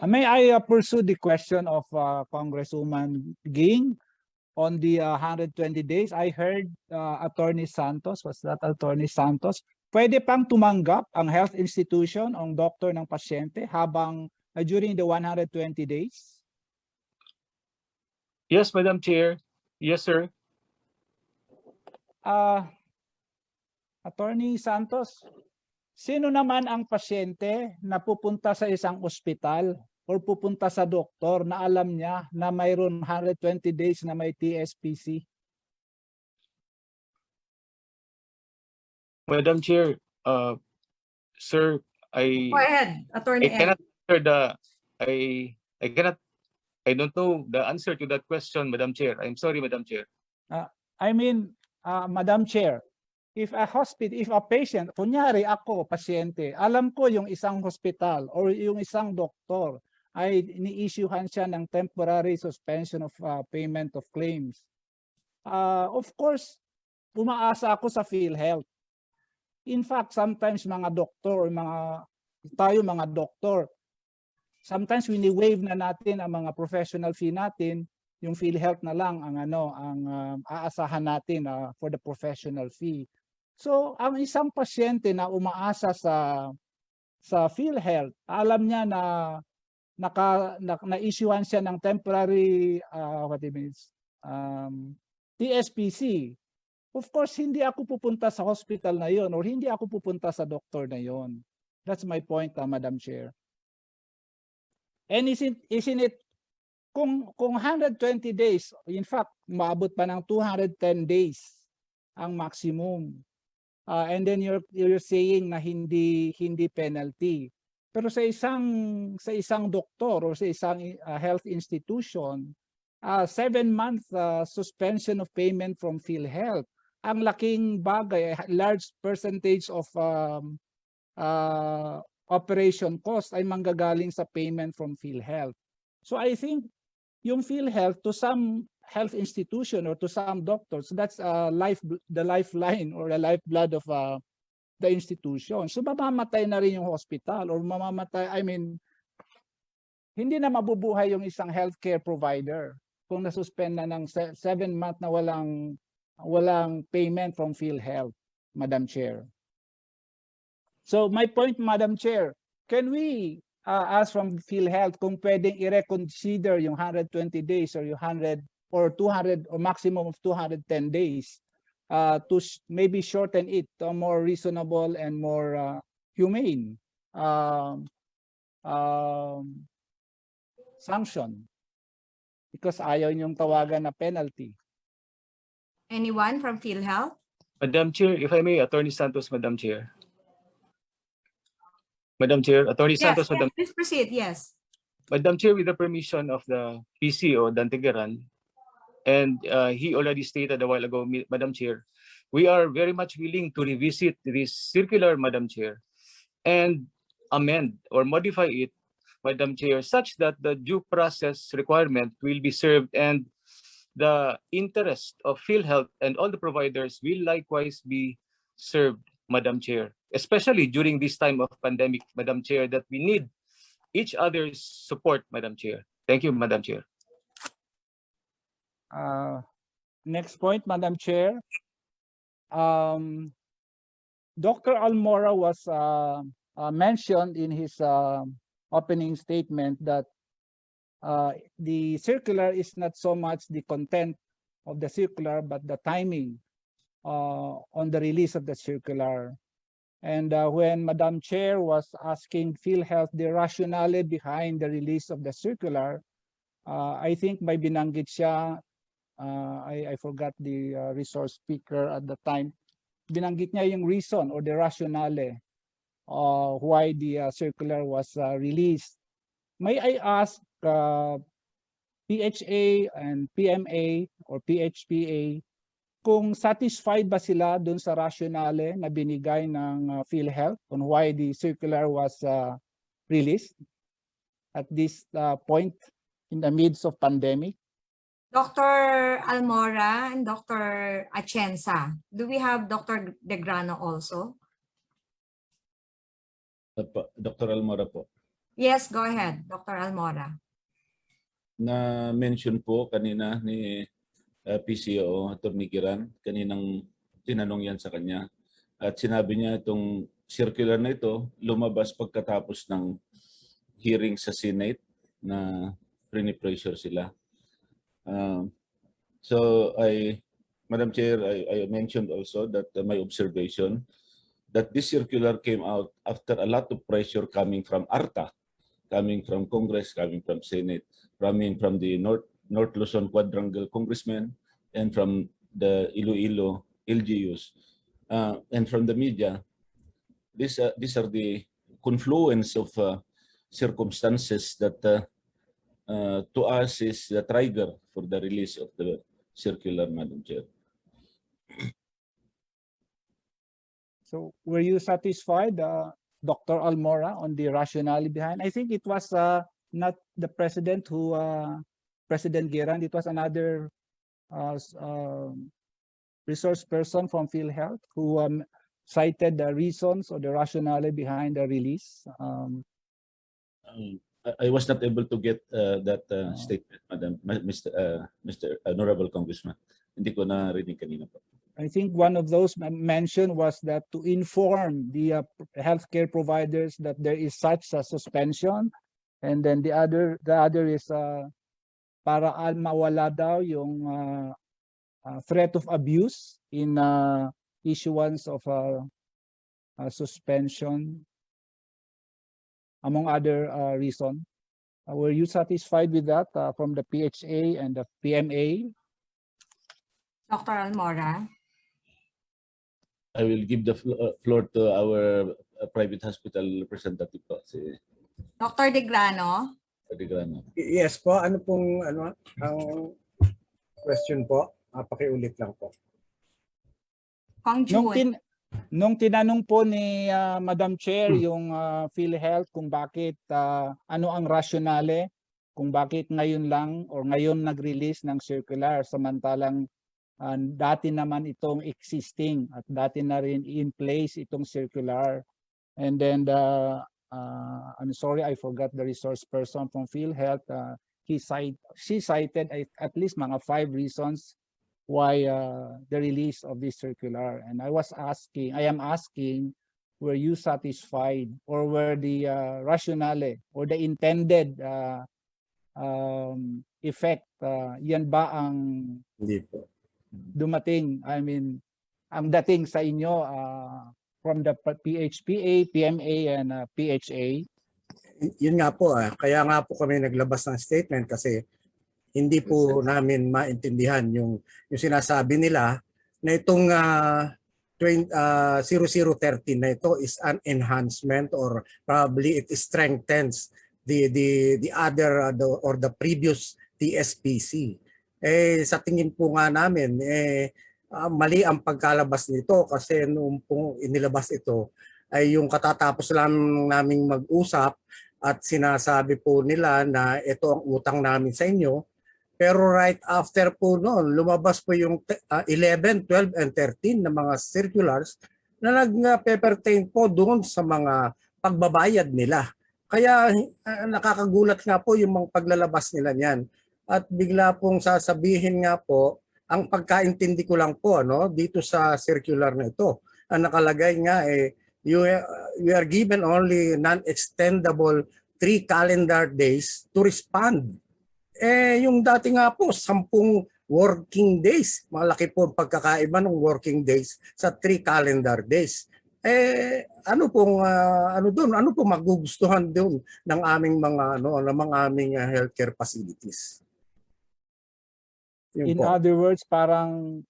May I pursue the question of Congresswoman Ging on the 120 days? I heard Attorney Santos, was that Attorney Santos? Pwede pang tumanggap ang health institution, ang doktor ng pasyente habang during the 120 days? Yes, Madam Chair. Yes, sir. Attorney Santos, sino naman ang pasyente na pupunta sa isang ospital or pupunta sa doktor na alam niya na mayroon 120 days na may TSPC? Madam Chair, sir, Go ahead, Attorney Ed. I don't know the answer to that question, Madam Chair. I'm sorry, Madam Chair. Madam Chair, if a patient, kunyari ako, pasyente, alam ko yung isang hospital or yung isang doktor ay ni-issuehan siya ng temporary suspension of payment of claims. Of course, umaasa ako sa PhilHealth. In fact, sometimes mga doktor or mga doktor, sometimes wini-waive na natin ang mga professional fee natin, yung PhilHealth na lang ang aasahan natin for the professional fee. So, ang isang pasyente na umaasa sa PhilHealth, alam niya na na-issuehan siya ng temporary TSPC. Of course, hindi ako pupunta sa hospital na yon or hindi ako pupunta sa doktor na yon. That's my point, Madam Chair. And isn't it kung 120 days, in fact, maabot pa ng 210 days ang maximum. And then you're saying na hindi penalty. Pero sa isang doktor or sa isang health institution, 7-month suspension of payment from PhilHealth. Ang laking bagay, large percentage of operation cost ay manggagaling sa payment from PhilHealth. So I think yung PhilHealth to some health institution or to some doctors, that's the lifeline or the lifeblood of the institution. So mamamatay na rin yung hospital or hindi na mabubuhay yung isang healthcare provider kung nasuspend na ng 7-month na walang payment from PhilHealth, Madam Chair. So my point, Madam Chair, can we ask from PhilHealth kung pwedeng i-reconsider yung 120 days or yung 100 or 200 or maximum of 210 days to maybe shorten it to a more reasonable and more humane sanction? Because ayaw niyong tawagan na penalty. Anyone from PhilHealth? Madam Chair, if I may, Attorney Santos, Madam Chair. Madam Chair, Attorney Santos, Yes, Madam. please proceed, yes. Madam Chair, with the permission of the PCO, Dantigaran, and he already stated a while ago, Madam Chair, we are very much willing to revisit this circular, Madam Chair, and amend or modify it, Madam Chair, such that the due process requirement will be served and the interest of PhilHealth and all the providers will likewise be served, Madam Chair, especially during this time of pandemic, Madam Chair, that we need each other's support, Madam Chair. Thank you, Madam Chair. Next point, Madam Chair. Dr. Almora was mentioned in his opening statement that the circular is not so much the content of the circular, but the timing on the release of the circular. And when Madam Chair was asking PhilHealth the rationale behind the release of the circular, I think may binanggit siya, I forgot the resource speaker at the time, binanggit niya yung reason or the rationale why the circular was released. May I ask PHA and PMA or PHPA kung satisfied ba sila dun sa rationale na binigay ng PhilHealth on why the circular was released at this point in the midst of pandemic? Dr. Almora and Dr. Atienza. Do we have Dr. Degrano also? Dr. Almora po. Yes, go ahead, Dr. Almora. Na-mention po kanina ni PCO, Atty. Giran, kaninang tinanong yan sa kanya. At sinabi niya itong circular na ito lumabas pagkatapos ng hearing sa Senate na pre-pressure sila. So Madam Chair, I mentioned also that my observation that this circular came out after a lot of pressure coming from ARTA, coming from Congress, coming from Senate, coming from the North Luzon Quadrangle congressmen, and from the Iloilo LGUs, and from the media. These are the confluence of circumstances that to us is the trigger for the release of the circular, Madam Chair. So were you satisfied, Dr. Almora, on the rationale behind? I think it was not the president who, President Giran, it was another resource person from PhilHealth who cited the reasons or the rationale behind the release. I was not able to get that statement, Madam, Mr. Honorable Congressman. Hindi ko narinig kanina po. I think one of those mentioned was that to inform the healthcare providers that there is such a suspension, and then the other is para mawala daw yung threat of abuse in issuance of suspension, among other reasons. Were you satisfied with that from the PHA and the PMA? Dr. Almora. I will give the floor to our private hospital representative po, si Dr. De Grano. Grano. Yes po, ano pong ang question po? Pakiulit lang po. Kong June. Nung tinanong po ni Madam Chair yung PhilHealth kung bakit ano ang rationale, kung bakit ngayon lang or ngayon nag-release ng circular samantalang dati naman itong existing at dati na rin in place itong circular. And then I'm sorry, I forgot the resource person from PhilHealth. She cited at least mga 5 reasons why the release of this circular. And I am asking, were you satisfied, or were the rationale or the intended effect, yan ba ang Hindi po. dumating, I mean, ang dating sa inyo from the PHPA, PMA, and PHA? Yun nga po, kaya nga po kami naglabas ng statement kasi hindi po namin maintindihan yung sinasabi nila na itong 0013 na ito is an enhancement or probably it strengthens the other or the previous TSPC. Sa tingin po nga namin, mali ang pagkalabas nito kasi noong pong inilabas ito ay yung katatapos lang naming mag-usap at sinasabi po nila na ito ang utang namin sa inyo. Pero right after po noon, lumabas po yung 11, 12, and 13 na mga circulars na nag-pertain po doon sa mga pagbabayad nila. Kaya nakakagulat nga po yung mga paglalabas nila niyan. At bigla pong sasabihin nga po, ang pagkaintindi ko lang po dito sa circular na ito, ang nakalagay nga you are given only non-extendable 3 calendar days to respond. Yung dati nga po, 10 working days. Malaki po ang pagkakaiba ng working days sa 3 calendar days. Ano pong magugustuhan doon ng aming mga aming healthcare facilities? In other words, parang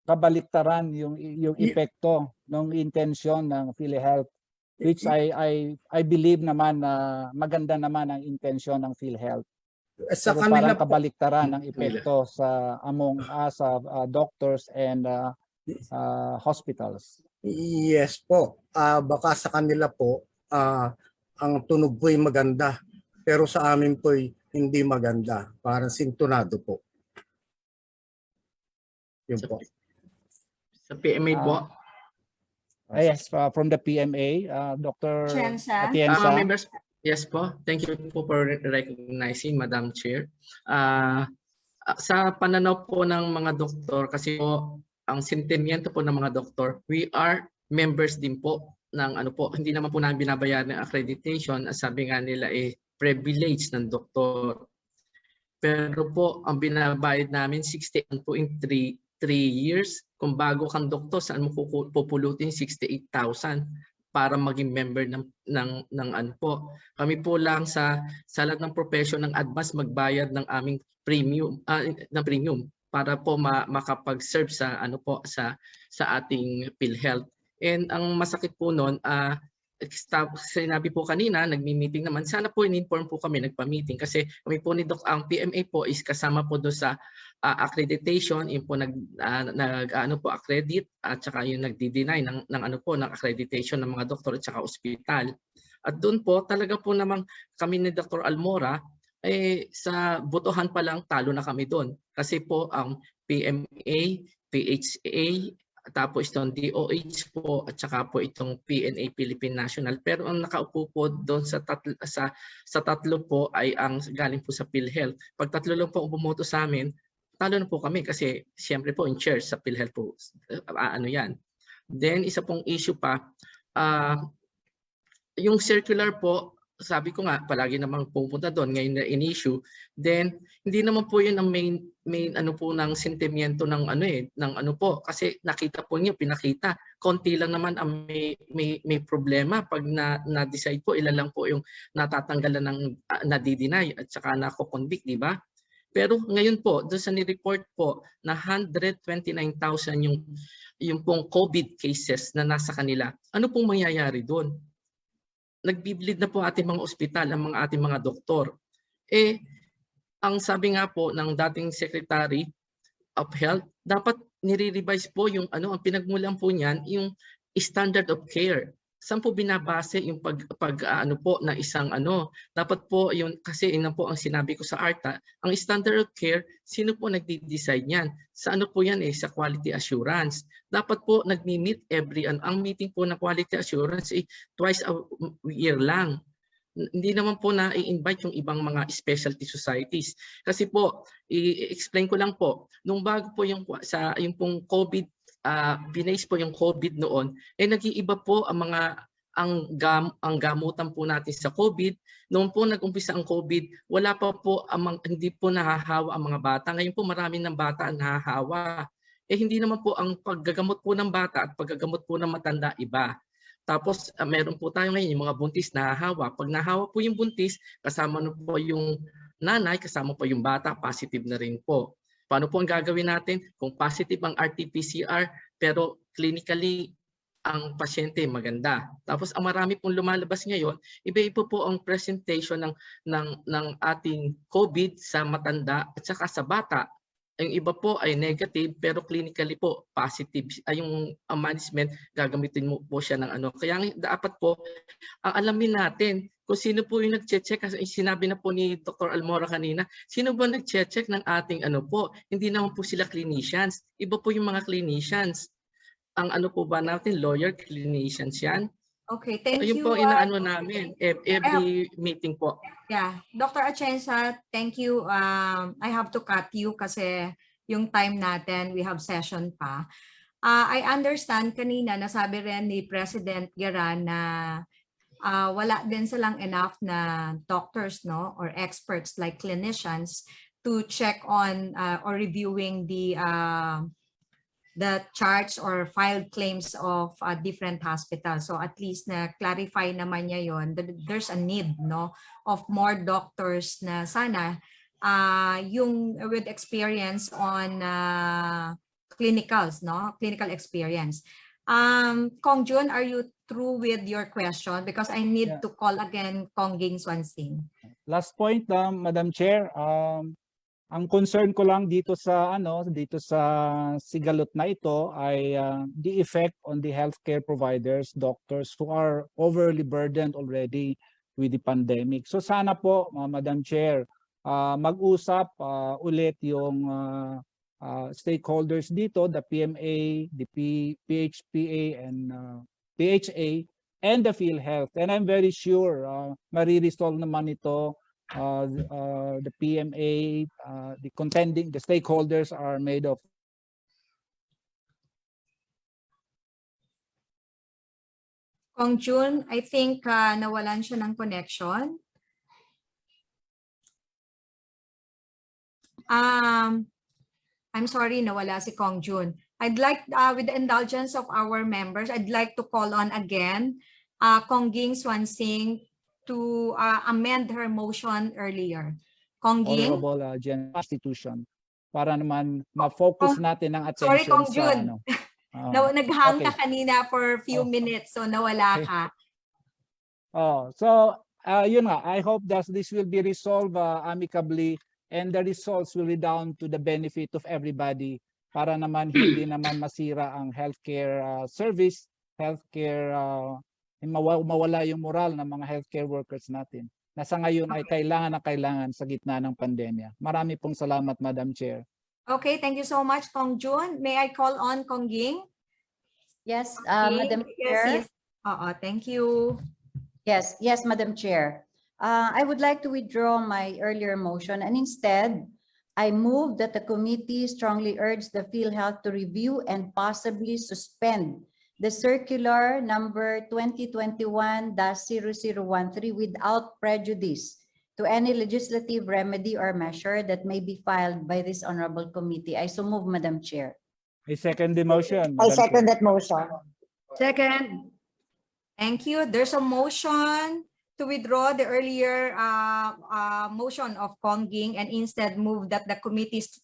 kabaliktaran yung epekto ng intensyon ng PhilHealth, which I believe naman na maganda naman ang intensyon ng PhilHealth. Sa Pero kanila parang kabaliktaran ng epekto sa among us doctors and hospitals. Yes po. Baka sa kanila po ang tunog po ay maganda, pero sa amin po ay hindi maganda. Parang sintonado po. Yun po. Sa PMA po. Yes, from the PMA, Dr. Atienza. Atienza. Yes po. Thank you po for recognizing, Madam Chair. Sa pananaw po ng mga doktor, kasi po ang sentimiento po ng mga doktor, we are members din po ng ano po, hindi naman po namin binabayaran ng accreditation. Sabi nga nila privilege ng doktor. Pero po ang binabayad namin 61 po in 3 years. Kung bago kang doktor, saan mo pupulutin 68,000 para maging member ng ano po. Kami po lang sa lahat ng profession ng advance magbayad ng aming premium para po makapag-serve sa ano po sa ating PhilHealth. And ang masakit po noon, sinabi po kanina, nagmi-meeting naman. Sana po in-inform po kami, nagpa-meeting kasi kami po ni Doc, ang PMA po is kasama po doon sa accreditation, yung po accredit at saka yung nagdi-deny ng ano po ng accreditation ng mga doktor at saka ospital. At doon po talaga po namang kami ni Dr. Almora sa botohan pa lang talo na kami doon. Kasi po ang PMA, PHA, tapos itong DOH po at saka po itong PNA Philippine National, pero ang nakaupo po doon sa tatlo po ay ang galing po sa PhilHealth. Pag tatlo lang po bumoto sa amin, talo na po kami kasi siyempre po in chair sa PhilHealth po ano yan. Then isa pong issue pa, yung circular po, sabi ko nga palagi namang pupunta doon ngayon na in-issue, then hindi naman po yun ang main ano po ng sentimiento ng ano po, kasi nakita po niyo, pinakita konti lang naman ang may problema pag na-decide po, ilan lang po yung natatanggalan ng nadi-deny at saka nako-convict, di ba? Pero ngayon po doon sa ni-report po na 129,000 yung pong COVID cases na nasa kanila, ano pong mangyayari doon? Nagbibilid na po ating mga ospital, ang ating mga doktor. Ang sabi nga po ng dating Secretary of Health, dapat nire-revise po yung ang pinagmulan po niyan, yung standard of care. Saan po binabase yung ano po na isang dapat po yung, kasi ina po ang sinabi ko sa ARTA, ang standard of care, sino po nagdi-decide niyan? Sa ano po yan sa quality assurance. Dapat po nagmi-meet ang meeting po na quality assurance twice a year lang. Hindi naman po na i-invite yung ibang mga specialty societies. Kasi po, i-explain ko lang po, nung bago po yung pong COVID, binase po yung COVID noon, nag-iiba po ang gamutan po natin sa COVID. Noon po nag-umpisa ang COVID, wala pa po hindi po nahahawa ang mga bata. Ngayon po marami ng bata ang nahahawa. Hindi naman po ang paggagamot po ng bata at paggagamot po ng matanda iba. Tapos meron po tayo ngayon yung mga buntis nahahawa. Pag nahawa po yung buntis, kasama na po yung nanay, kasama po yung bata, positive na rin po. Paano po ang gagawin natin? Kung positive ang RT-PCR pero clinically ang pasyente maganda. Tapos ang marami pong lumalabas ngayon, iba-iba po ang presentation ng ating COVID sa matanda at saka sa bata. Yung iba po ay negative pero clinically po positive. Yung management gagamitin mo po siya ng Kaya dapat po ang alamin natin kung sino po yung nag-check. Kasi sinabi na po ni Dr. Almora kanina, sino ba nag-check ng ating po? Hindi naman po sila clinicians. Iba po yung mga clinicians. Ang po ba natin, lawyer, clinicians yan? Okay, thank Ayun you. po inaano namin every meeting po. Yeah, Dr. Atienza, thank you. I have to cut you kasi yung time natin, we have session pa. I understand kanina, nasabi rin ni President Geran na wala din silang enough na doctors, no, or experts like clinicians to check on or reviewing the charts or filed claims of different hospitals. So at least na clarify naman niya yon. There's a need, no, of more doctors na sana yung with experience on clinicals, no, clinical experience. Kong Jun, are you through with your question? Because I need to call again Kong Ging Swansing. Last point, Madam Chair. Ang concern ko lang dito sa sigalot na ito ay the effect on the healthcare providers, doctors who are overly burdened already with the pandemic. So sana po, Madam Chair, mag-usap ulit yung stakeholders dito, the PMA, the PHPA and PHA, and the PhilHealth. And I'm very sure mariresolve naman ito. The PMA, the stakeholders are made of Kong Jun, I think nawalan siya ng connection. I'm sorry, nawala si Kong Jun. I'd like, with the indulgence of our members, I'd like to call on again Kong Ging Swansing to amend her motion earlier. Kong Ging? Honorable General Constitution para naman ma-focus natin ang Sorry, attention Kong sa Jun. ano. Naghang okay. ka kanina for a few Oh. minutes, so nawala ka. So yun nga, I hope that this will be resolved amicably and the results will be down to the benefit of everybody para naman hindi naman masira ang healthcare service, healthcare mawala yung moral ng mga healthcare workers natin. Nasa ngayon ay kailangan sa gitna ng pandemya. Marami pong salamat, Madam Chair. Okay, thank you so much, Kong Jun. May I call on Kong Ging? Yes, Okay, Madam yes, Chair. yes. Thank you. Yes, Madam Chair. I would like to withdraw my earlier motion and instead, I move that the committee strongly urge the PhilHealth to review and possibly suspend the circular number 2021-0013 without prejudice to any legislative remedy or measure that may be filed by this honorable committee. I so move, Madam Chair. I second the motion. I Madam second Chair. that motion. Second. Thank you. There's a motion to withdraw the earlier motion of Kong Ging and instead move that the committees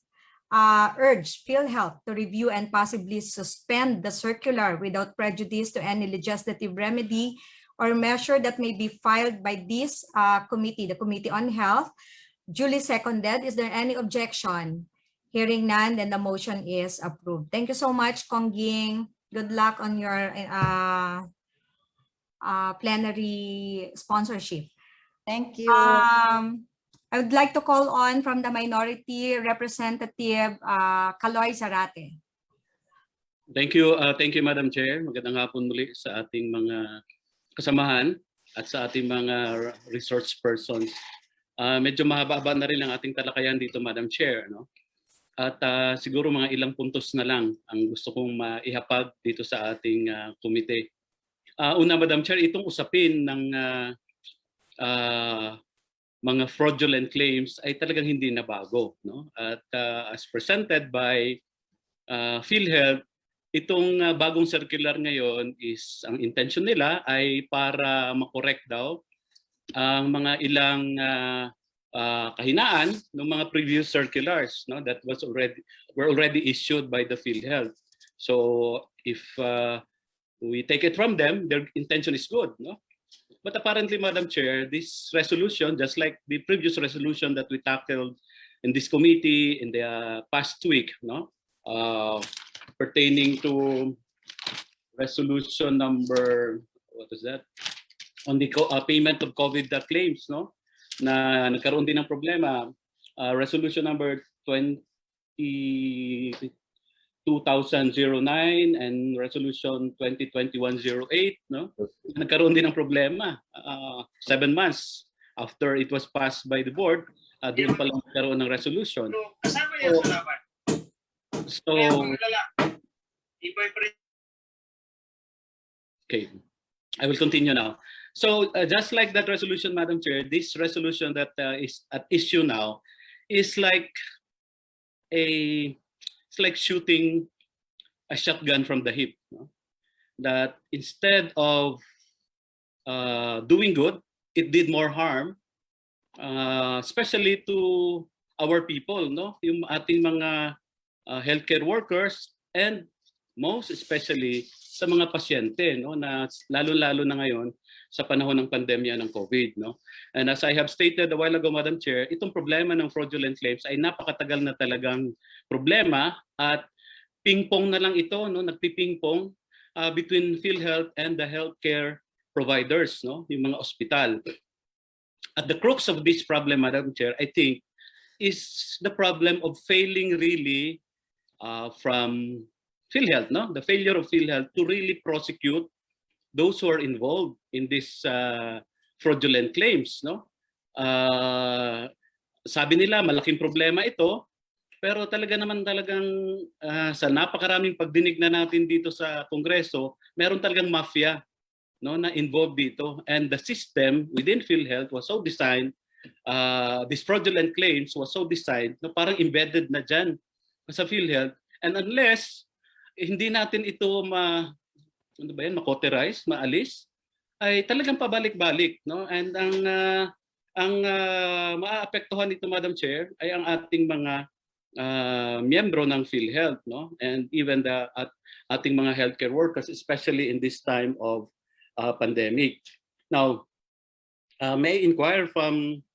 urge PhilHealth to review and possibly suspend the circular without prejudice to any legislative remedy or measure that may be filed by this committee, the Committee on Health. Duly seconded. Is there any objection? Hearing none, then the motion is approved. Thank you so much, Kong Ging. Good luck on your plenary sponsorship. Thank you. I would like to call on from the minority representative, Kaloy Zarate. Thank you, Madam Chair. Magandang hapon muli sa ating mga kasamahan at sa ating mga resource persons. Medyo mahaba-haba na rin ang ating talakayan dito, Madam Chair. No? At siguro mga ilang puntos na lang ang gusto kong maihapag dito sa ating komite. Una, Madam Chair, itong usapin ng mga fraudulent claims ay talagang hindi na bago. No? At as presented by PhilHealth, itong bagong circular ngayon is, ang intention nila ay para makorek daw ang mga ilang kahinaan ng mga previous circulars, no, that were already issued by the PhilHealth. So if we take it from them, their intention is good, no? But apparently, Madam Chair, this resolution, just like the previous resolution that we tackled in this committee in the past week, no, pertaining to resolution number, what is that? On the payment of COVID claims, no? Na nagkaroon din ng problema. Resolution number 2009 and resolution 2021-08, no? Nagkaroon din ng problema. 7 months after it was passed by the board, doon pa lang nagkaroon ng resolution. So okay, I will continue now. So just like that resolution, Madam Chair, this resolution that is at issue now is like shooting a shotgun from the hip. No? That instead of doing good, it did more harm, especially to our people, no? Yung ating mga healthcare workers and most especially sa mga pasyente, no? Na lalo-lalo na ngayon sa panahon ng pandemya ng COVID, no? And as I have stated a while ago, Madam Chair, itong problema ng fraudulent claims ay napakatagal na talagang problema at ping-pong na lang ito, no? Nagpiping-pong between PhilHealth and the healthcare providers, no? Yung mga ospital. At the crux of this problem, Madam Chair, I think, is the problem of failing really from PhilHealth, no? The failure of PhilHealth to really prosecute those who are involved in this fraudulent claims, no? Sabi nila malaking problema ito, pero talagang sa napakaraming pagdinig na natin dito sa Kongreso, meron talagang mafia, no, na involved dito, and the system within PhilHealth was so designed, these fraudulent claims was so designed na parang embedded na dyan sa PhilHealth, and unless hindi natin ito ma-cauterize, maalis, ay talagang pabalik-balik, no? And ang maaapektuhan nito, Madam Chair, ay ang ating mga miyembro ng PhilHealth, no? And even the ating mga healthcare workers, especially in this time of pandemic. Now, may I inquire from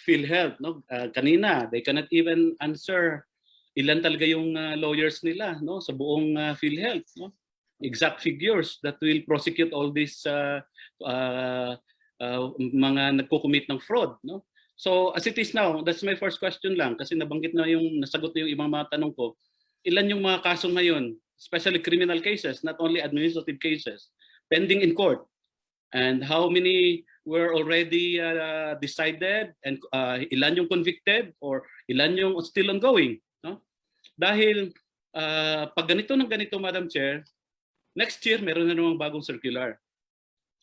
PhilHealth, no? Kanina, they cannot even answer ilan talaga yung lawyers nila, no, sa buong PhilHealth, no? Exact figures that will prosecute all these mga nagko-commit ng fraud, no? So as it is now, that's my first question lang, kasi nabanggit na yung nasagot na yung ibang mga tanong ko. Ilan yung mga kaso ngayon, especially criminal cases, not only administrative cases, pending in court, and how many were already decided, and ilan yung convicted, or ilan yung still ongoing, no? Dahil pag ganito ng ganito, Madam Chair, next year meron na namang bagong circular.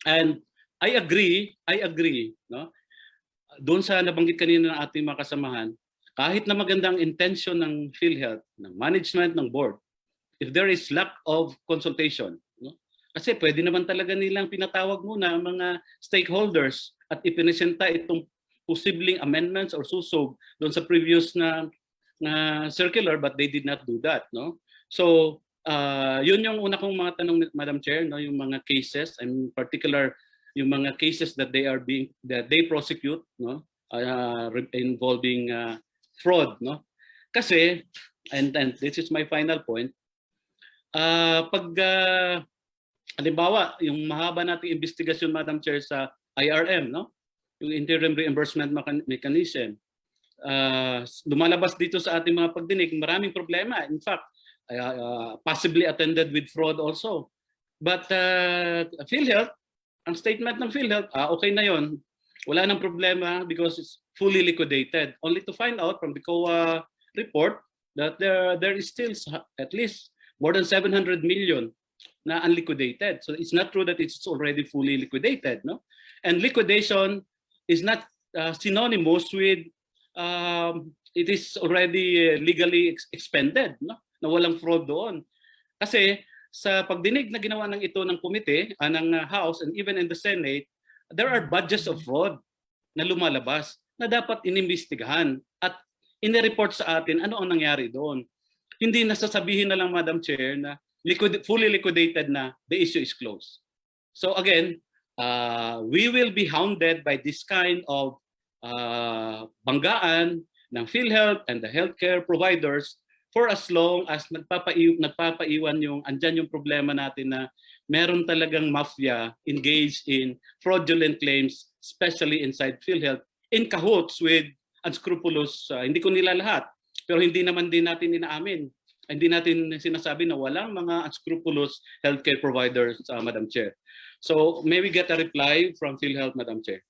And I agree, no? Doon sa nabanggit kanina ng ating mga kasamahan, kahit na magandang intention ng PhilHealth, ng management, ng board, if there is lack of consultation, no? Kasi pwede naman talaga nilang pinatawag muna ang mga stakeholders at ipinesenta itong posibleng amendments or susog doon sa previous na circular, but they did not do that, no? So yun yung una kong mga tanong, Madam Chair, no, yung mga cases, in particular yung mga cases that they prosecute, no, involving fraud, no? Kasi, and this is my final point, pag halimbawa yung mahaba nating investigasyon, Madam Chair, sa IRM, no, yung interim reimbursement mechanism, lumalabas dito sa ating mga pagdinig, maraming problema. In fact, possibly attended with fraud also. But PhilHealth, ang statement ng PhilHealth, okay na yon, wala nang problema because it's fully liquidated. Only to find out from the COA report that there is still at least more than 700 million na unliquidated. So it's not true that it's already fully liquidated, no? And liquidation is not synonymous with it is already legally expended, no? Na walang fraud doon. Kasi sa pagdinig na ginawa ng ito ng komite, ng House, and even in the Senate, there are budgets of fraud na lumalabas na dapat inimbestigahan at inireport sa atin ano ang nangyari doon. Hindi nasasabihin na lang, Madam Chair, na fully liquidated na the issue is closed. So again, we will be hounded by this kind of banggaan ng PhilHealth and the healthcare providers for as long as nagpapaiwan andyan yung problema natin na meron talagang mafia engaged in fraudulent claims, especially inside PhilHealth, in cahoots with unscrupulous, hindi ko nila lahat, pero hindi naman din natin inaamin. Hindi natin sinasabi na walang mga unscrupulous healthcare providers, Madam Chair. So may we get a reply from PhilHealth, Madam Chair?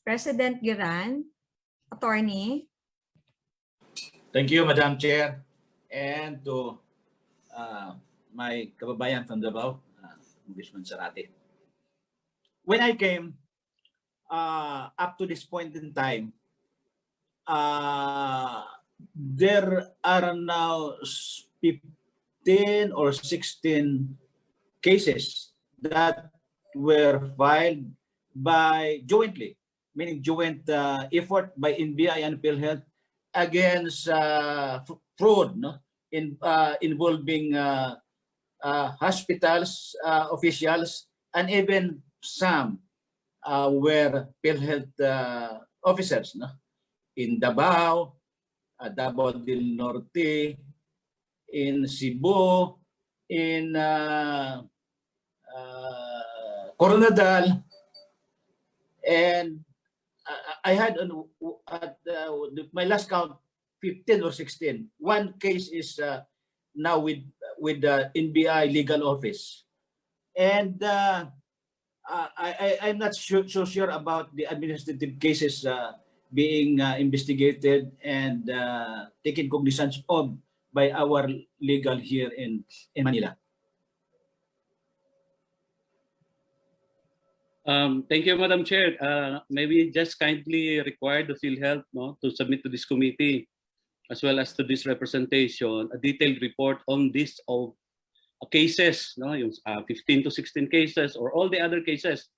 President Giran, Attorney. Thank you, Madam Chair, and to my kababayan from Davao, Congressman Sarate. When I came up to this point in time, there are now 15 or 16 cases that were filed by jointly, meaning joint effort by NBI and PhilHealth against fraud, no, involving hospitals, officials, and even some were PhilHealth officers, no, in Davao, Davao del Norte, in Cebu, in Coronadal, and I had at my last count 15 or 16. One case is now with the NBI legal office, and I'm not so sure about the administrative cases being investigated and taken cognizance of by our legal here in Manila. Thank you, Madam Chair. Maybe just kindly require the PhilHealth to submit to this committee, as well as to this representation, a detailed report on this of cases, yung 15 to 16 cases or all the other cases,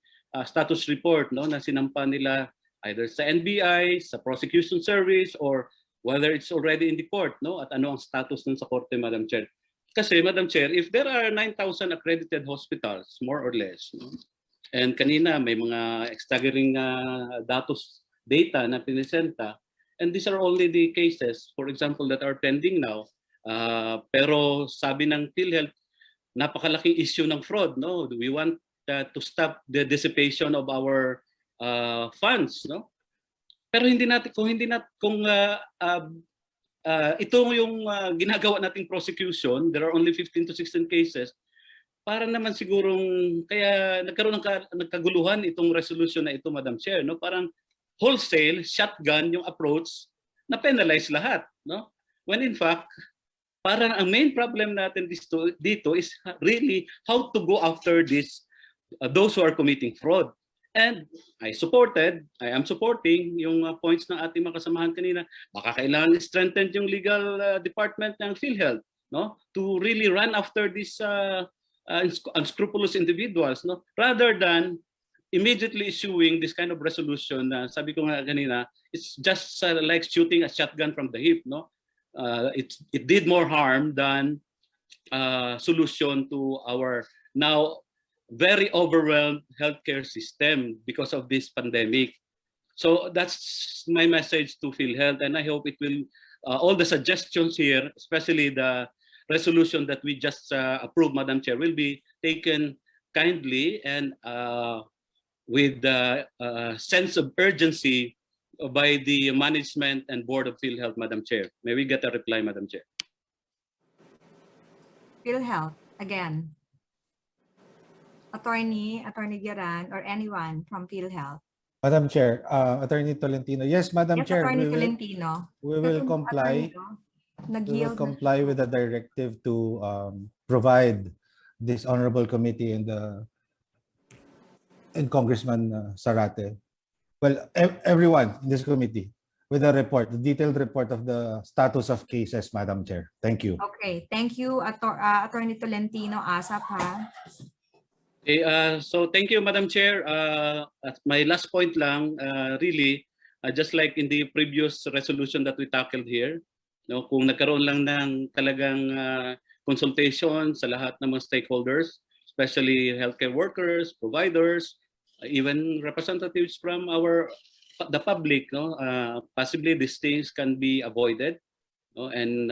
status report na sinampa nila either sa NBI, sa prosecution service, or whether it's already in the court, at ano ang status nun sa korte, Madam Chair. Kasi, Madam Chair, if there are 9,000 accredited hospitals, more or less, and kanina may mga staggering data na pinisenta, and these are only the cases, for example, that are pending now. Pero sabi ng PhilHealth, napakalaking issue ng fraud. We want to stop the dissipation of our funds. Pero kung ito yung ginagawa nating prosecution, there are only 15 to 16 cases. Para naman sigurong kaya nagkaroon ng kaguluhan itong resolution na ito, Madam Chair, parang wholesale shotgun yung approach na penalize lahat, when in fact parang ang main problem natin dito is really how to go after this those who are committing fraud. And I am supporting yung points ng ating mga kasamahan kanina. Baka kailangan strengthen yung legal department ng PhilHealth, to really run after these unscrupulous individuals, rather than immediately issuing this kind of resolution. Sabi ko nga kanina, it's just like shooting a shotgun from the hip. It did more harm than solution to our now very overwhelmed healthcare system because of this pandemic. So that's my message to PhilHealth, and I hope it will all the suggestions here, especially the resolution that we just approved, Madam Chair, will be taken kindly and with the sense of urgency by the management and board of PhilHealth, Madam Chair. May we get a reply, Madam Chair? PhilHealth, again. Attorney Geran, or anyone from PhilHealth. Madam Chair, Attorney Tolentino. Yes, Madam Yes, Chair. Attorney Tolentino. We will comply. We will comply with the directive to provide this honorable committee and Congressman Zarate, well, everyone in this committee, with a report, the detailed report of the status of cases, Madam Chair. Thank you. Okay, thank you, Attorney Tolentino. ASAP, ha? Okay, so thank you, Madam Chair. My last point lang, really, just like in the previous resolution that we tackled here, kung nagkaroon lang ng talagang consultation sa lahat ng mga stakeholders, especially healthcare workers, providers, even representatives from the public, possibly these things can be avoided, and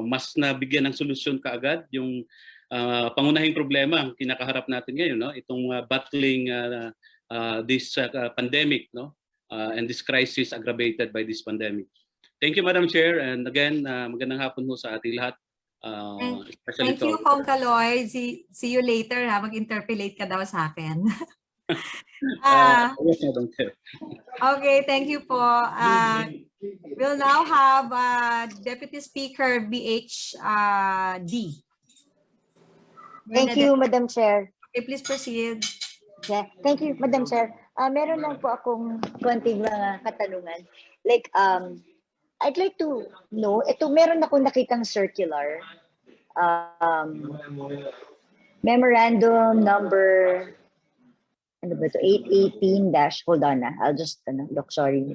mas nabigyan ng solusyon kaagad yung pangunahing problema ang kinakaharap natin ngayon, itong battling this pandemic, and this crisis aggravated by this pandemic. Thank you, Madam Chair, and again, magandang hapon ho sa ating lahat. Thank you, Kong Kaloy. See you later, ha? Mag-interpolate ka daw sa akin. Yes, Madam Chair. Okay, thank you po. We'll now have Deputy Speaker BHD. Thank you, Madam Chair. Okay, please proceed. Yeah, thank you, Madam Chair. Meron lang po akong konting mga katanungan. Like, I'd like to know, meron akong nakitang circular, memorandum number, ano ba ito, 818 dash, hold on I'll just look, sorry.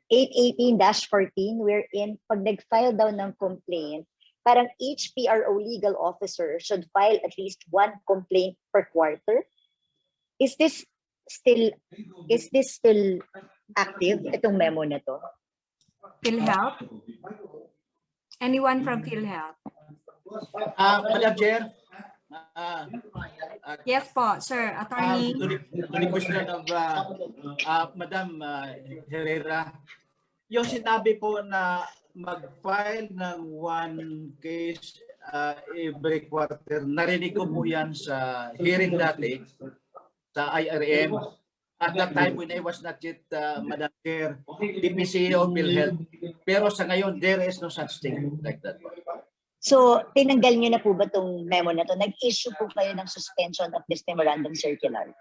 818-14, wherein pag nag-file daw ng complaint, parang each PRO legal officer should file at least one complaint per quarter. Is this still active, itong memo na to? PhilHealth? Anyone from PhilHealth? Madam Chair. Yes po, sir. Attorney. To the question of Madam Herrera, yung sinabi po na mag-file ng one case every quarter, narinig ko po yan sa hearing dati sa IRM. At that time when I was not yet Madam Chair, TPC o PhilHealth. Pero sa ngayon, there is no such thing like that. So, tinanggal niyo na po ba itong memo na to? Nag-issue po kayo ng suspension of this memorandum circular?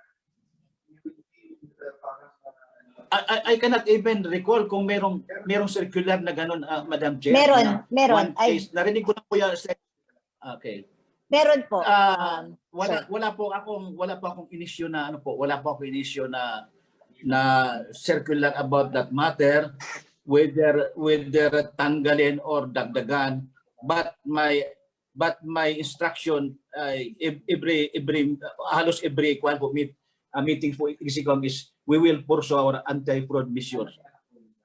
I cannot even recall kung merong circular na ganun, Madam Chair. Meron. One case. Narinig ko lang po yan. Okay. Meron po. Wala po akong inisyu na wala po akong inisyu na circular about that matter, whether tanggalin or dagdagan, but my instruction halos every meeting po executive is we will pursue our anti-fraud measures.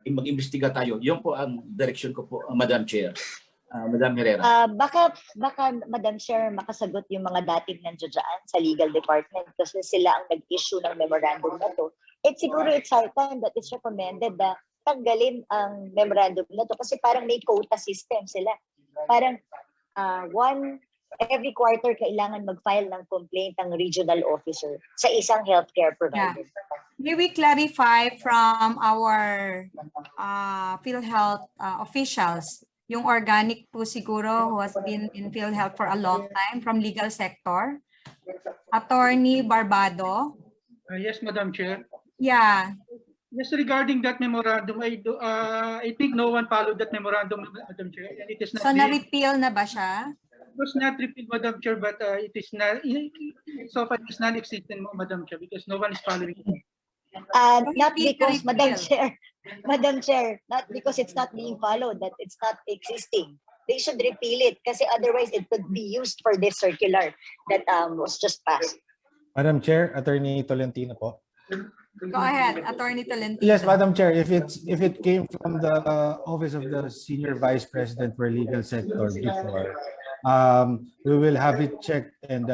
Mag-imbestiga tayo. Yun po ang direction ko po, Madam Chair. Madam Herrera. Baka Madam Chair makasagot yung mga dating nandiyan sa legal department kasi sila ang nag-issue ng memorandum na to. Siguro it's high time that it's recommended na tanggalin ang memorandum na to kasi parang may quota system sila. Parang every quarter kailangan mag-file ng complaint ang regional officer sa isang healthcare provider. Yeah. May we clarify from our PhilHealth officials, yung organic po siguro who has been in PhilHealth for a long time from legal sector. Attorney Barbado. Yes, Madam Chair. Yeah. Yes, regarding that memorandum, I think no one followed that memorandum, Madam Chair. And it is not So na-repeal na ba siya? It was not repealed, Madam Chair, but it is not, so far it's non-existent, Madam Chair, because no one is following it. Not because, Madam Chair, not because it's not being followed, that it's not existing. They should repeal it kasi otherwise it could be used for this circular that was just passed. Madam Chair, Attorney Tolentino po. Go ahead, Attorney Tolentino. Yes, Madam Chair, if it came from the office of the Senior Vice President for Legal Sector before, we will have it checked and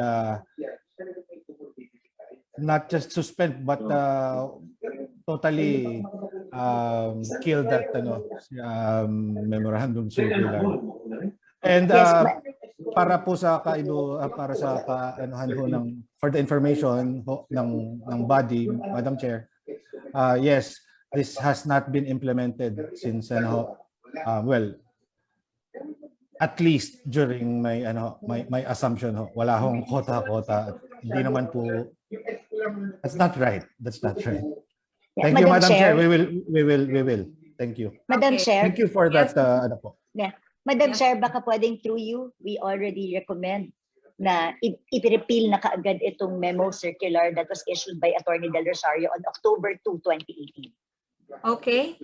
not just suspend but totally kill that memorandum circular. And para po sa para sa kaanuhan ho ng for the information ng body, Madam Chair, yes, this has not been implemented since well, at least during my assumption ho, wala hong kota. Hindi naman po. That's not right. That's not right. Thank you, Madam Chair. We will. Thank you. Madam Chair. Thank you for that. Yeah. Madam Chair, baka pwedeng through you, we already recommend na i-repeal na kaagad itong memo circular that was issued by Attorney Del Rosario on October 2, 2018. Okay.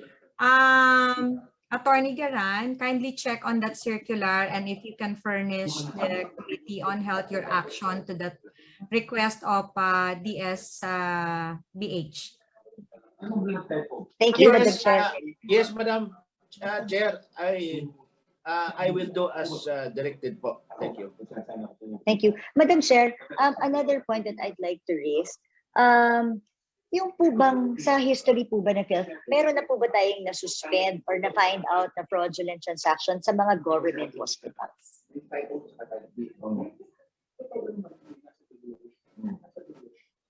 Attorney Garan, kindly check on that circular and if you can furnish the Committee on Health your action to the request of DSBH. Thank you, Madam Chair. Yes, Madam Chair, I will do as directed po. Thank you. Thank you. Madam Chair, another point that I'd like to raise, yung po bang sa history po ba na PhilHealth, meron na po ba tayong na-suspend or na-find out na fraudulent transaction sa mga government hospitals?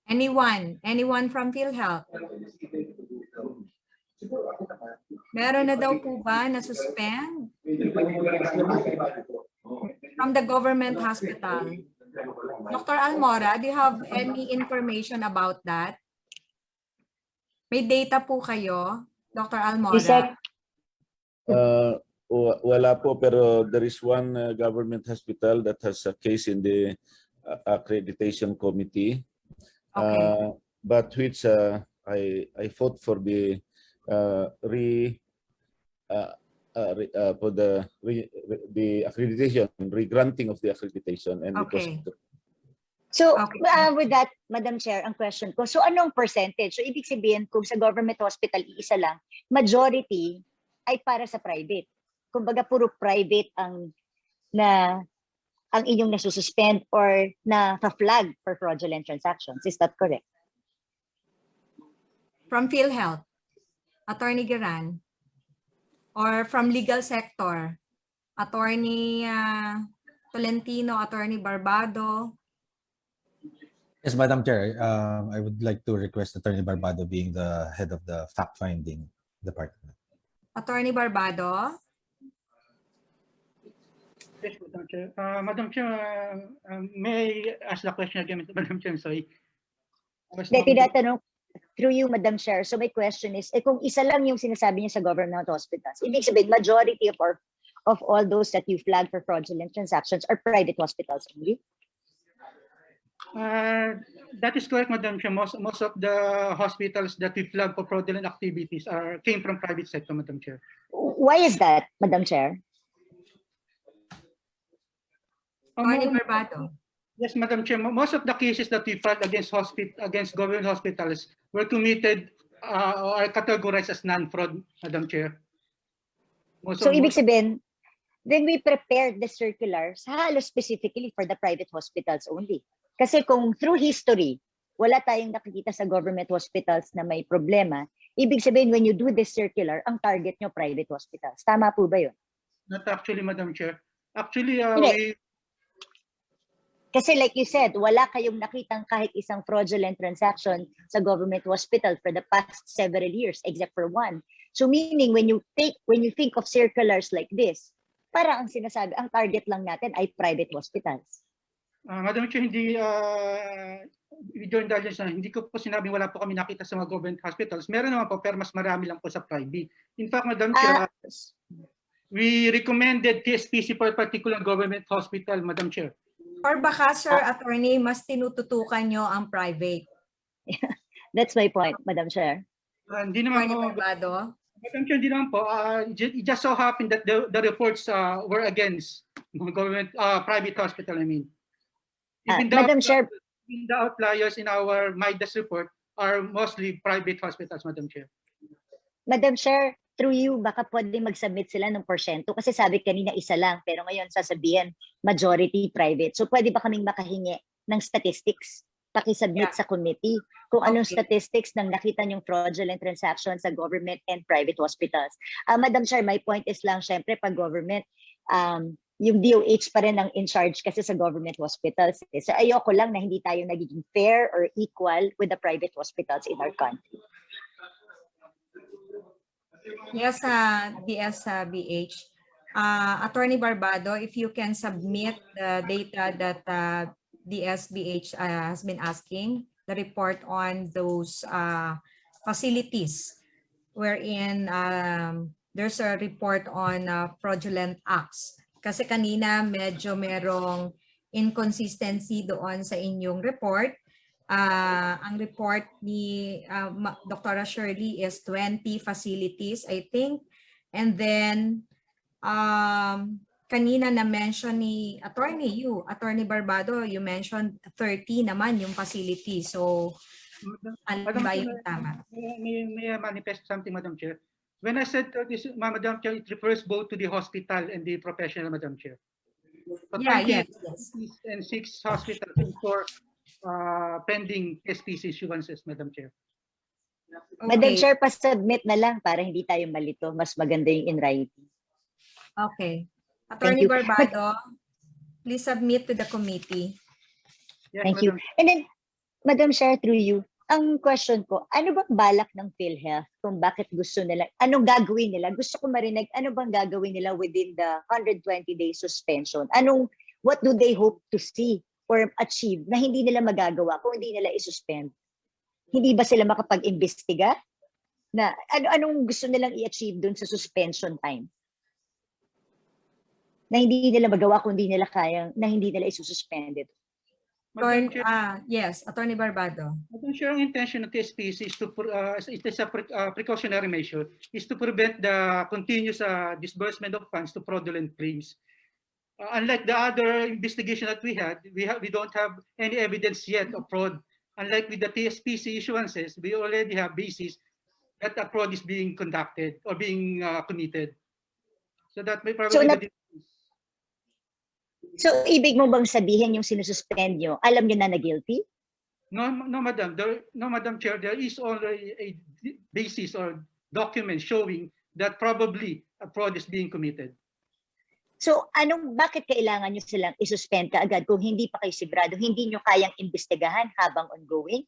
Anyone from PhilHealth? Meron na daw po ba na-suspend from the government hospital? Dr. Almora, do you have any information about that? May data po kayo, Dr. Almora? Wala po, pero there is one government hospital that has a case in the accreditation committee. Okay. But which I fought for the for the accreditation, re-granting of the accreditation, and Okay. So, Okay. with that, Madam Chair, ang question ko, so anong percentage? So, ibig sabihin, kung sa government hospital, iisa lang, majority ay para sa private. Kumbaga, puro private ang inyong nasususpend or na-flag for fraudulent transactions. Is that correct? From PhilHealth, Attorney Garan. or from legal sector? Attorney Tolentino, Attorney Barbado. Yes, Madam Chair, I would like to request Attorney Barbado being the head of the fact-finding department. Attorney Barbado. Yes, Madam Chair. Madam Chair, may I ask the question again, Madam Chair? Sorry. Tinatanong through you, Madam Chair. So my question is, kung isa lang yung sinasabi niya sa government hospitals, ibig sabihin majority of all those that you flagged for fraudulent transactions are private hospitals only? That is correct, Madam Chair. Most of the hospitals that we flagged for fraudulent activities came from private sector, Madam Chair. Why is that, Madam Chair? Attorney Barbado. Yes, Madam Chair. Most of the cases that we filed against government hospitals were committed or are categorized as non-fraud, Madam Chair. So ibig sabihin, then we prepared the circulars halos specifically for the private hospitals only. Kasi kung through history, wala tayong nakikita sa government hospitals na may problema, ibig sabihin when you do this circular, ang target nyo private hospitals. Tama po ba yun? Not actually, Madam Chair. Actually, kasi like you said, wala kayong nakitang kahit isang fraudulent transaction sa government hospital for the past several years, except for one. So meaning when you think of circulars like this, parang ang sinasabi, ang target lang natin ay private hospitals. Madam Chair, hindi with your indulgence, hindi ko po sinabing wala po kami nakita sa mga government hospitals. Meron naman po, pero mas marami lang po sa private. In fact, Madam Chair, we recommended TSPC for a particular government hospital, Madam Chair. Or baka, Sir Attorney, mas tinututukan nyo ang private. That's my point, Madam Chair. Hindi naman po, Madam Chair, hindi naman po. It just so happened that the reports were against government, private hospital, I mean. Madam Chair, the outliers in our MIDAS report are mostly private hospitals, Madam Chair. Madam Chair, through you, baka pwede mag-submit sila ng porsyento kasi sabi kanina isa lang, pero ngayon sasabihin majority private. So pwede ba kaming makahingi ng statistics? Pakisubmit sa committee kung anong statistics ng nakita niyong fraudulent transactions sa government and private hospitals. Madam Chair, my point is lang, syempre pag government, yung DOH pa rin ang in charge kasi sa government hospitals. So ayoko lang na hindi tayo nagiging fair or equal with the private hospitals in our country. Yes, DSBH. Attorney Barbado, if you can submit the data that DSBH has been asking, the report on those facilities wherein there's a report on fraudulent acts. Kasi kanina medyo merong inconsistency doon sa inyong report. Ang report ni Doktora Shirley is 20 facilities, I think. And then, kanina na-mention ni Attorney Barbado, you mentioned 30 naman yung facility. So, ano ba yung tama? May I manifest something, Madam Chair? When I said this, Madam Chair, it refers both to the hospital and the professional, Madam Chair. So yes. And 6 hospitals and 4 pending SPC issuances, Madam Chair. Okay. Madam Chair, pa-submit na lang para hindi tayo malito. Mas maganda yung in writing. Okay. Attorney Barbado, please submit to the committee. Yes, Thank you. And then, Madam Chair, through you, ang question ko, ano bang balak ng PhilHealth kung bakit gusto nila, anong gagawin nila? Gusto ko marinig, ano bang gagawin nila within the 120-day suspension? What do they hope to see or achieve na hindi nila magagawa kung hindi nila isuspend? Hindi ba sila makapag-imbestiga? Na anong gusto nilang i-achieve dun sa suspension time? Na hindi nila magawa kung hindi nila kayang, na hindi nila isususpend ito. Yes, Attorney Barbado. Madam Chair, ang intention of TSPC is to it is a precautionary measure, is to prevent the continuous disbursement of funds to fraudulent claims. Unlike the other investigation that we don't have any evidence yet of fraud. Unlike with the TSPC issuances, we already have basis that a fraud is being conducted or being committed. So that may probably So, ibig mo bang sabihin yung sinususpend nyo, alam nyo na guilty? No, Madam. Madam Chair, there is already a basis or document showing that probably fraud is being committed. So bakit kailangan nyo silang isuspend kaagad kung hindi pa kayo sigurado, hindi nyo kayang imbestigahan habang ongoing?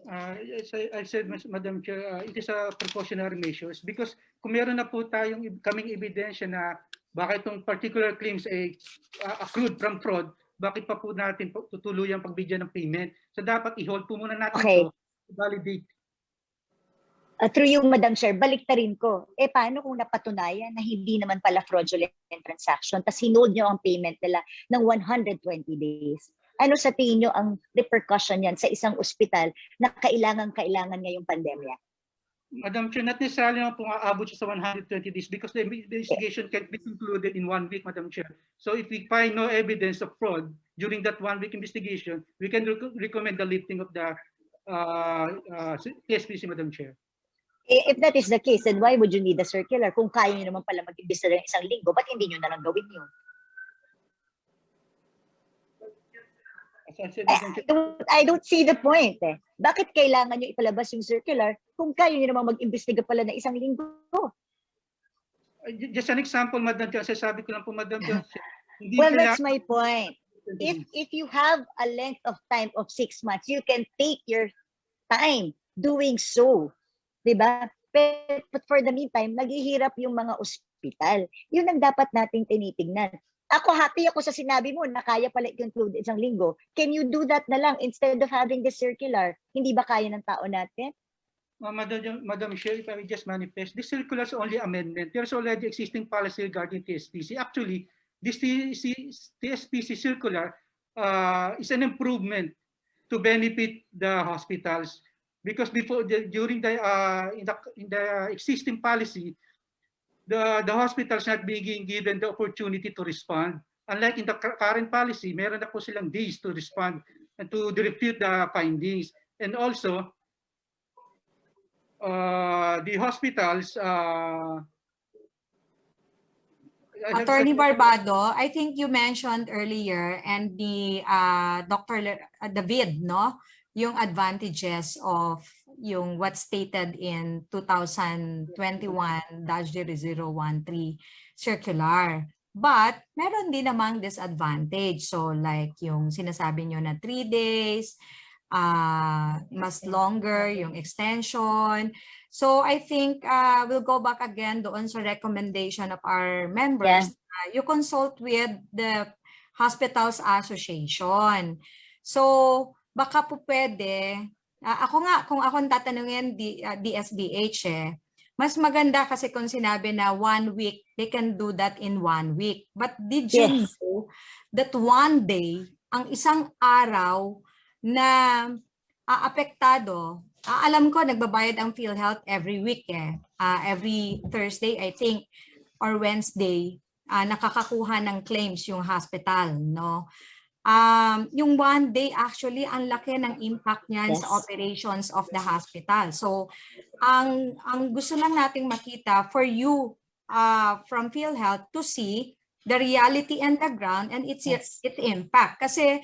As I said, Madam Chair, it is a precautionary measures because kung meron na po kaming ebidensya na bakit itong particular claims ay accrued from fraud, bakit pa po natin tutuluyang pagbigyan ng payment? So dapat i-hold po muna natin ito to validate. Through you, Madam Chair, baliktarin ko. Paano kung napatunayan na hindi naman pala fraudulent transaction, tas hinold nyo ang payment nila ng 120 days? Ano sa tingin nyo ang repercussion yan sa isang ospital na kailangan ngayong pandemya? Madam Chair, not necessarily naman po aabot siya sa 120 days because the investigation can be concluded in 1 week, Madam Chair. So if we find no evidence of fraud during that 1 week investigation, we can recommend the lifting of the TSPC, Madam Chair. If that is the case, then why would you need a circular? Kung kaya nyo naman pala mag-imbestiga ng isang linggo, ba't hindi nyo na lang gawin yun? I don't see the point. Bakit kailangan nyo ipalabas yung circular kung kaya nyo naman mag-imbestiga pala ng isang linggo? Just an example, Madam Chair. Sabi ko lang po, Madam Chair. Well, that's my point. If you have a length of time of 6 months, you can take your time doing so. Diba? But for the meantime, naghihirap yung mga ospital. Yun ang dapat nating tinitingnan. Ako, happy ako sa sinabi mo na kaya pala i-conclude isang linggo. Can you do that na lang instead of having the circular? Hindi ba kaya ng tao natin? Madam Chair, if I will just manifest, this circular is only amendment. There's already existing policy regarding TSPC. Actually, this TSPC circular is an improvement to benefit the hospitals. Because during in the existing policy, the hospitals not being given the opportunity to respond. Unlike in the current policy, meron na po silang days to respond and to refute the findings. And also, the hospitals. Attorney Barbado, I think you mentioned earlier, and the Dr. David, no? Yung advantages of yung what's stated in 2021-0013 circular. But meron din namang disadvantage. So like yung sinasabi nyo na 3 days, mas longer yung extension. So I think we'll go back again doon sa recommendation of our members. You consult with the Hospitals Association. So baka po pwede, ako nga, kung akong tatanungin DSBH mas maganda kasi kung sinabi na 1 week, they can do that in 1 week. But did you know that 1 day, ang isang araw na apektado, alam ko nagbabayad ang PhilHealth every week every Thursday I think or Wednesday, nakakakuha ng claims yung hospital, no? Yung 1 day actually ang laki ng impact niyan sa operations of the hospital. So ang gusto lang nating makita for you from PhilHealth to see the reality and the ground and its impact. Kasi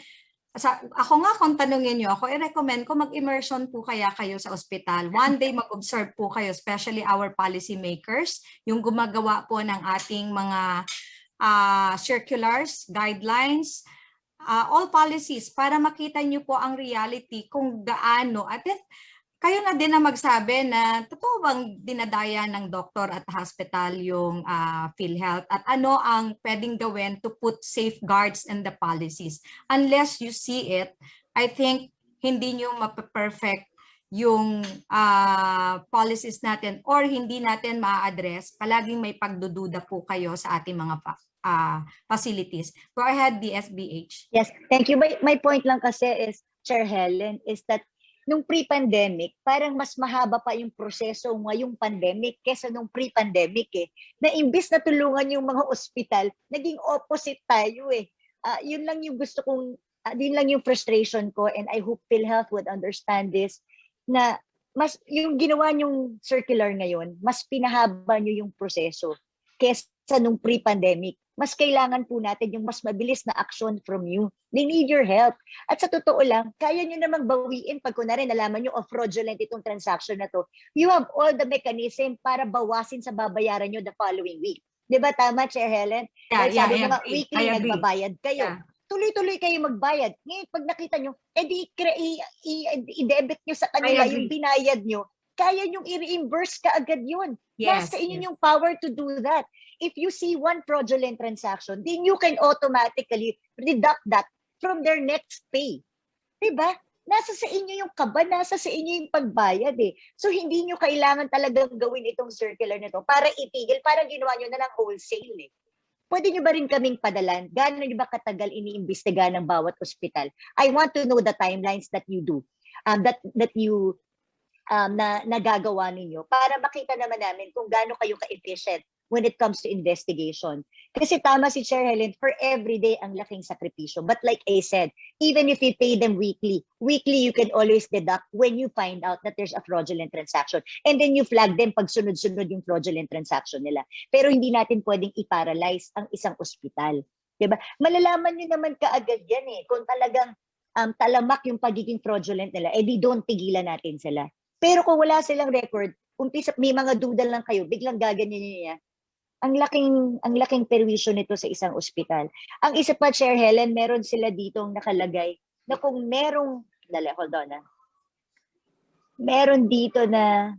ako nga kung tanungin niyo ako, i-recommend ko mag-immersion po kaya kayo sa ospital. 1 day mag-observe po kayo, especially our policy makers, yung gumagawa po ng ating mga circulars, guidelines, all policies para makita niyo po ang reality kung gaano at kayo na din na magsabi na totoo bang dinadaya ng doktor at hospital yung PhilHealth at ano ang pwedeng gawin to put safeguards in the policies. Unless you see it, I think hindi niyo mape-perfect yung policies natin or hindi natin ma-address. Palaging may pagdududa po kayo sa ating mga facilities. Go ahead, DSBH. Yes, thank you. My point lang kasi is, Chair Helen, is that nung pre-pandemic, parang mas mahaba pa yung proseso ngayong pandemic kesa nung pre-pandemic Na imbis na tulungan yung mga ospital, naging opposite tayo Yun lang yung gusto kong, yun lang yung frustration ko and I hope PhilHealth would understand this na mas yung ginawa nyong circular ngayon, mas pinahaba nyo yung proseso kesa sa nung pre-pandemic. Mas kailangan po natin yung mas mabilis na action from you. They need your help. At sa totoo lang, kaya nyo namang bawiin pag kunwari nalaman nyo fraudulent itong transaction na to. You have all the mechanism para bawasin sa babayaran nyo the following week. Di ba tama, Chair Helen? Yeah, Dahil sabi mo I nga, agree. weekly I agree. nagbabayad kayo. Yeah. Tuloy-tuloy kayo magbayad. Ngayon, pag nakita nyo, edi i-debit nyo sa kanila I yung agree. binayad nyo, kaya nyong i-reimburse ka agad yun. Yes, Nasa inyo yes. yung power to do that. If you see one fraudulent transaction, then you can automatically deduct that from their next pay. Diba? Nasa sa inyo yung kaba, nasa sa inyo yung pagbayad eh. So hindi nyo kailangan talagang gawin itong circular na to para itigil, parang ginawa nyo na lang wholesale eh. Pwede nyo ba rin kaming padalan? Gano'n nyo ba katagal iniimbestiga ng bawat ospital? I want to know the timelines that you do, that you na nagagawa ninyo para makita naman namin kung gaano kayo ka-efficient when it comes to investigation. Kasi tama si Chair Helen, for every day ang laking sakripisyo. But like I said, even if you pay them weekly you can always deduct when you find out that there's a fraudulent transaction. And then you flag them pag sunod-sunod yung fraudulent transaction nila. Pero hindi natin pwedeng i-paralyze ang isang ospital. Diba? Malalaman nyo naman kaagad yan eh. Kung talagang talamak yung pagiging fraudulent nila, di don't tigilan natin sila. Pero kung wala silang record, umpisa, may mga dudal lang kayo, biglang gaganyan niya. Ang laking perwisyo nito sa isang ospital. Ang isa pa, Chair Helen, meron sila ditong nakalagay na kung merong, hold on meron dito na,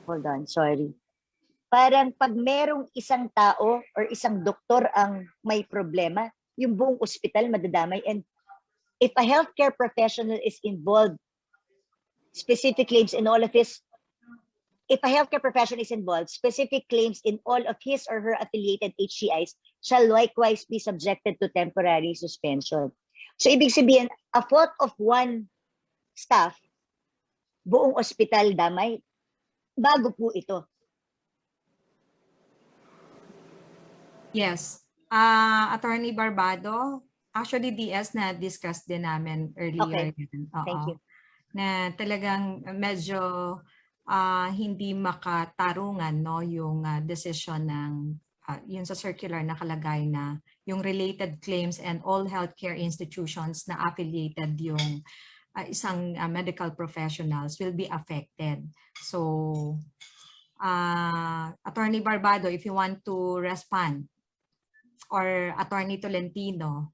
hold on, sorry. Parang pag merong isang tao or isang doktor ang may problema, yung buong ospital madadamay. And if a healthcare professional is involved, specific claims in all of his, if a healthcare professional is involved, specific claims in all of his or her affiliated HCIs shall likewise be subjected to temporary suspension. So ibig sabihin, a fault of one staff, buong ospital damay, bago po ito. Yes. Attorney Barbado, actually DS na discuss din namin earlier. Okay. Yun. Thank Oo. you. Na talagang medyo hindi makatarungan no yung decision ng yun sa circular nakalagay na yung related claims and all healthcare institutions na affiliated yung isang medical professionals will be affected. So Attorney Barbado, if you want to respond, or Attorney Tolentino.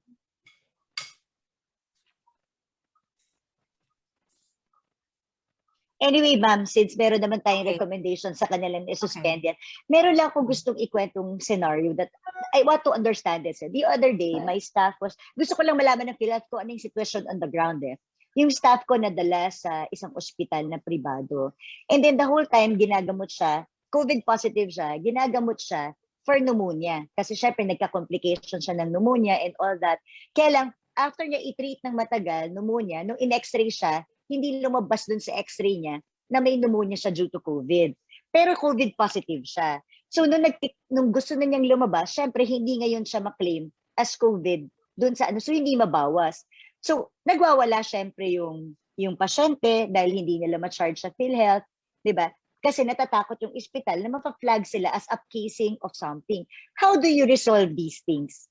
Anyway, ma'am, since meron naman tayong Okay. recommendation sa kanila na i-suspend yan, meron lang akong gustong ikwentong scenario that I want to understand this. The other day, my staff was, gusto ko lang malaman ng PHILHEALTH ko anong situation on the ground eh. Yung staff ko nadala sa isang ospital na pribado. And then the whole time, ginagamot siya, COVID positive siya, ginagamot siya for pneumonia. Kasi syempre, nagka-complication siya ng pneumonia and all that. Kaya lang, after niya i-treat ng matagal, pneumonia, nung in-x-ray siya, hindi lumabas dun sa x-ray niya na may pneumonia siya due to COVID. Pero COVID positive siya. So nung gusto na niyang lumabas, syempre hindi ngayon siya maklaim as COVID dun sa ano. So hindi mabawas. So nagwawala syempre yung pasyente dahil hindi nila ma-charge sa PhilHealth, 'di ba? Kasi natatakot yung ospital na mapa-flag sila as upcasing of something. How do you resolve these things?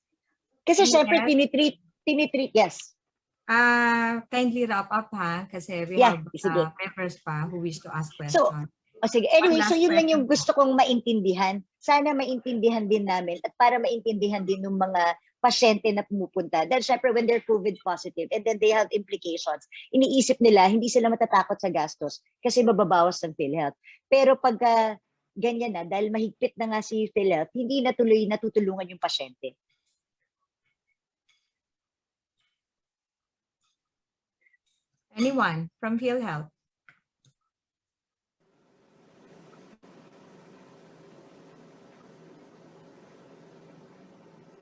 Kasi syempre tinitreat, yes. Kindly wrap up ha, kasi we Yeah, have members pa who wish to ask questions. So, sige. Anyway, so last yun lang yung question gusto kong maintindihan. Sana maintindihan din namin at para maintindihan din ng mga pasyente na pumupunta. Dahil syempre when they're COVID positive and then they have implications, iniisip nila, hindi sila matatakot sa gastos kasi mababawas ng PhilHealth. Pero pag ganyan na, dahil mahigpit na nga si PhilHealth, hindi na tuloy natutulungan yung pasyente. Anyone from PhilHealth?